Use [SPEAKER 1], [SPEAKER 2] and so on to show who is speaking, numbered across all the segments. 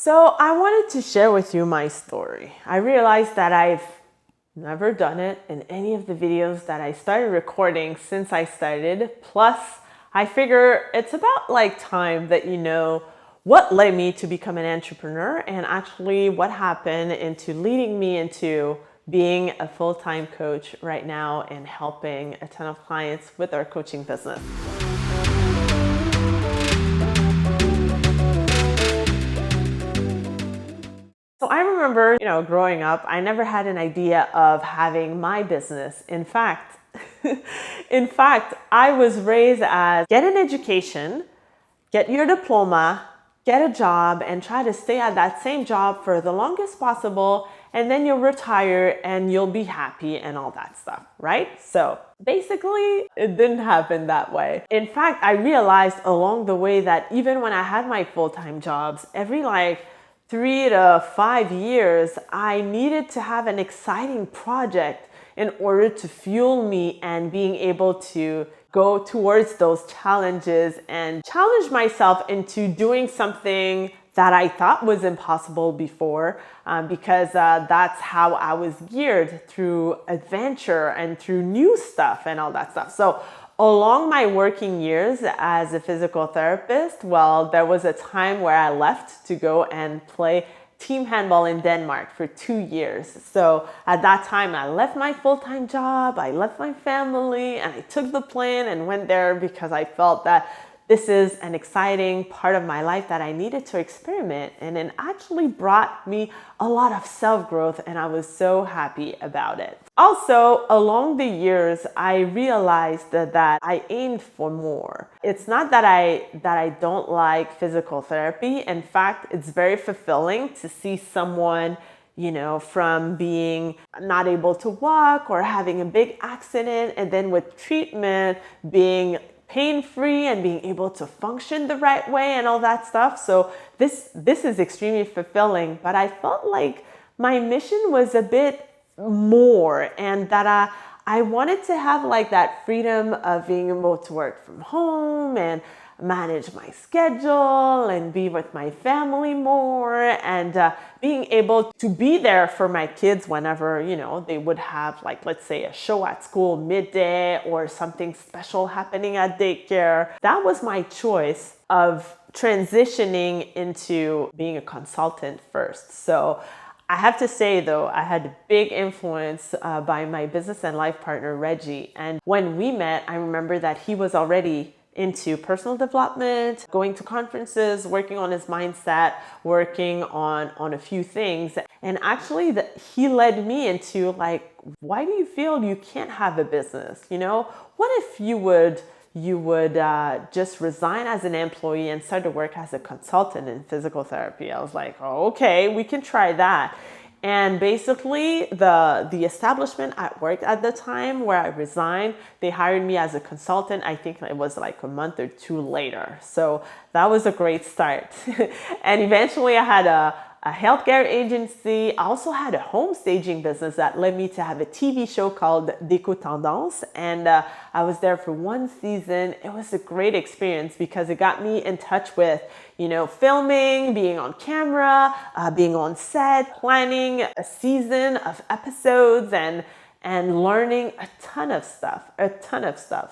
[SPEAKER 1] So I wanted to share with you my story. I realized that I've never done it in any of the videos that I started recording since I started. Plus, I figure it's about like time that you know what led me to become an entrepreneur and actually what happened into leading me into being a full-time coach right now and helping a ton of clients with their coaching business. So I remember, growing up, I never had an idea of having my business. In fact, I was raised as get an education, get your diploma, get a job, and try to stay at that same job for the longest possible, and then you'll retire and you'll be happy and all that stuff, right? So basically, it didn't happen that way. In fact, I realized along the way that even when I had my full-time jobs, every 3 to 5 years, I needed to have an exciting project in order to fuel me and being able to go towards those challenges and challenge myself into doing something that I thought was impossible before because that's how I was geared through adventure and through new stuff and all that stuff. So along my working years as a physical therapist, well, there was a time where I left to go and play team handball in Denmark for 2 years. So at that time, I left my full-time job, I left my family, and I took the plane and went there because I felt that this is an exciting part of my life that I needed to experiment. And it actually brought me a lot of self-growth, and I was so happy about it. Also, along the years, I realized that I aimed for more. It's not that I don't like physical therapy. In fact, it's very fulfilling to see someone, from being not able to walk or having a big accident, and then with treatment, being pain-free and being able to function the right way and all that stuff. So this is extremely fulfilling, but I felt like my mission was a bit more, and that I wanted to have that freedom of being able to work from home and manage my schedule and be with my family more, and being able to be there for my kids whenever, they would have let's say a show at school midday or something special happening at daycare. That was my choice of transitioning into being a consultant first. So I have to say though, I had a big influence by my business and life partner, Reggie. And when we met, I remember that he was already into personal development, going to conferences, working on his mindset, working on a few things. And actually he led me into why do you feel you can't have a business? What if you would just resign as an employee and start to work as a consultant in physical therapy? I was like, oh, okay, we can try that. And basically, the establishment I worked at the time where I resigned, they hired me as a consultant. I think it was a month or two later. So that was a great start. And eventually I had a healthcare agency. I also had a home staging business that led me to have a TV show called Déco Tendance. And I was there for 1 season. It was a great experience because it got me in touch with, filming, being on camera, being on set, planning a season of episodes and learning a ton of stuff.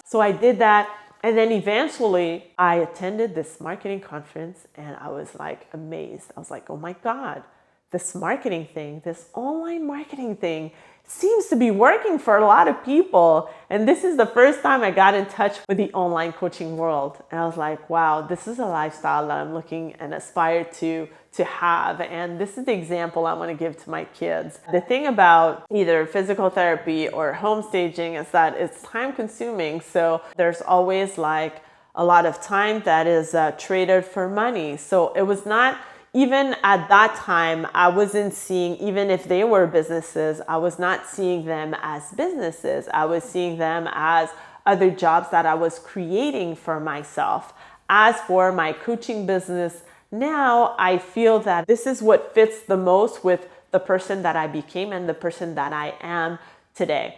[SPEAKER 1] So I did that. And then eventually I attended this marketing conference and I was amazed. I was like, oh my God, this marketing thing, this online marketing thing seems to be working for a lot of people. And this is the first time I got in touch with the online coaching world. And I was like, wow, this is a lifestyle that I'm looking and aspire to have. And this is the example I want to give to my kids. The thing about either physical therapy or home staging is that it's time consuming. So there's always a lot of time that is traded for money. So it was not, even at that time, I wasn't seeing, even if they were businesses, I was not seeing them as businesses. I was seeing them as other jobs that I was creating for myself. As for my coaching business, now I feel that this is what fits the most with the person that I became and the person that I am today.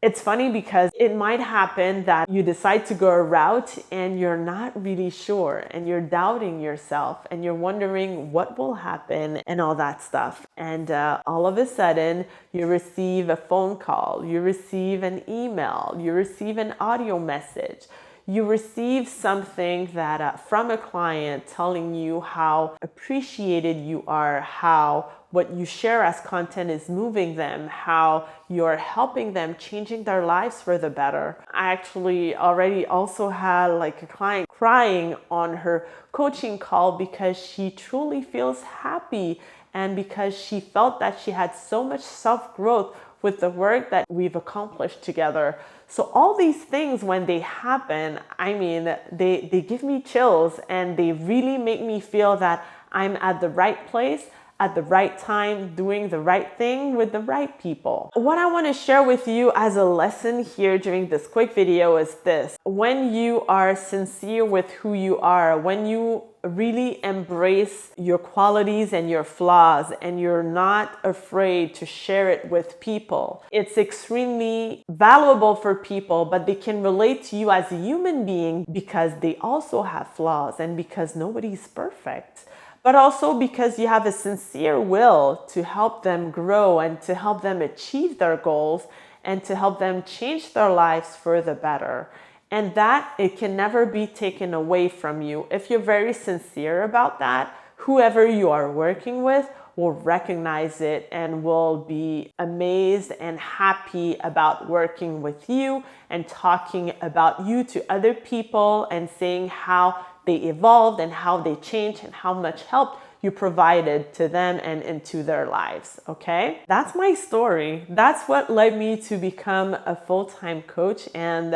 [SPEAKER 1] It's funny because it might happen that you decide to go a route and you're not really sure and you're doubting yourself and you're wondering what will happen and all that stuff. And all of a sudden, you receive a phone call, you receive an email, you receive an audio message. You receive something that from a client telling you how appreciated you are, how what you share as content is moving them, how you're helping them, changing their lives for the better. I actually already also had like a client crying on her coaching call because she truly feels happy and because she felt that she had so much self-growth with the work that we've accomplished together. So all these things, when they happen, I mean, they give me chills and they really make me feel that I'm at the right place at the right time, doing the right thing with the right people. What I want to share with you as a lesson here during this quick video is this. When you are sincere with who you are, when you really embrace your qualities and your flaws and you're not afraid to share it with people, it's extremely valuable for people, but they can relate to you as a human being because they also have flaws and because nobody's perfect. But also because you have a sincere will to help them grow and to help them achieve their goals and to help them change their lives for the better. And that it can never be taken away from you. If you're very sincere about that, whoever you are working with will recognize it and will be amazed and happy about working with you and talking about you to other people and saying how they evolved and how they changed and how much help you provided to them and into their lives, okay? That's my story. That's what led me to become a full-time coach. And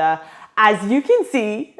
[SPEAKER 1] as you can see,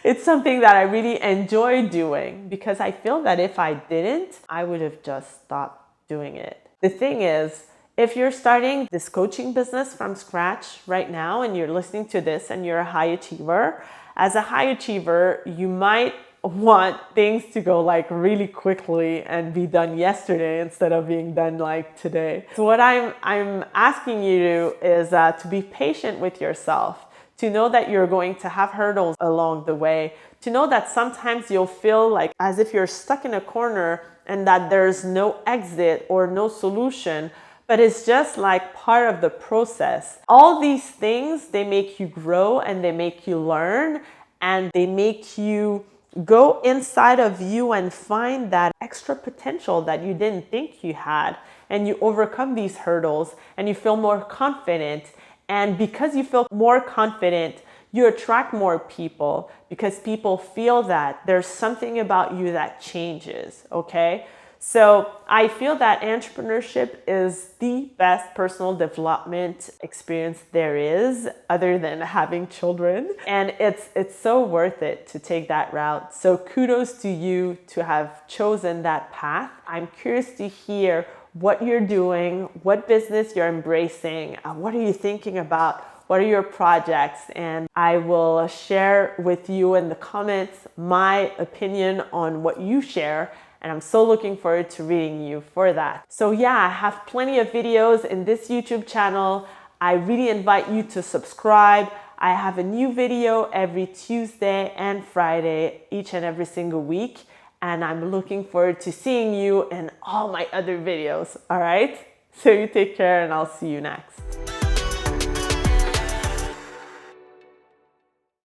[SPEAKER 1] it's something that I really enjoy doing because I feel that if I didn't, I would have just stopped doing it. The thing is, if you're starting this coaching business from scratch right now and you're listening to this and you're a high achiever, as a high achiever, you might want things to go like really quickly and be done yesterday instead of being done like today. So what I'm asking you to is to be patient with yourself, to know that you're going to have hurdles along the way, to know that sometimes you'll feel like as if you're stuck in a corner and that there's no exit or no solution, but it's just like part of the process. All these things, they make you grow and they make you learn and they make you go inside of you and find that extra potential that you didn't think you had. And you overcome these hurdles and you feel more confident. And because you feel more confident, you attract more people because people feel that there's something about you that changes, okay? So I feel that entrepreneurship is the best personal development experience there is other than having children. And it's so worth it to take that route. So kudos to you to have chosen that path. I'm curious to hear what you're doing, what business you're embracing, what are you thinking about? What are your projects? And I will share with you in the comments my opinion on what you share. And I'm so looking forward to reading you for that. So yeah, I have plenty of videos in this YouTube channel. I really invite you to subscribe. I have a new video every Tuesday and Friday, each and every single week. And I'm looking forward to seeing you in all my other videos. All right? So you take care and I'll see you next.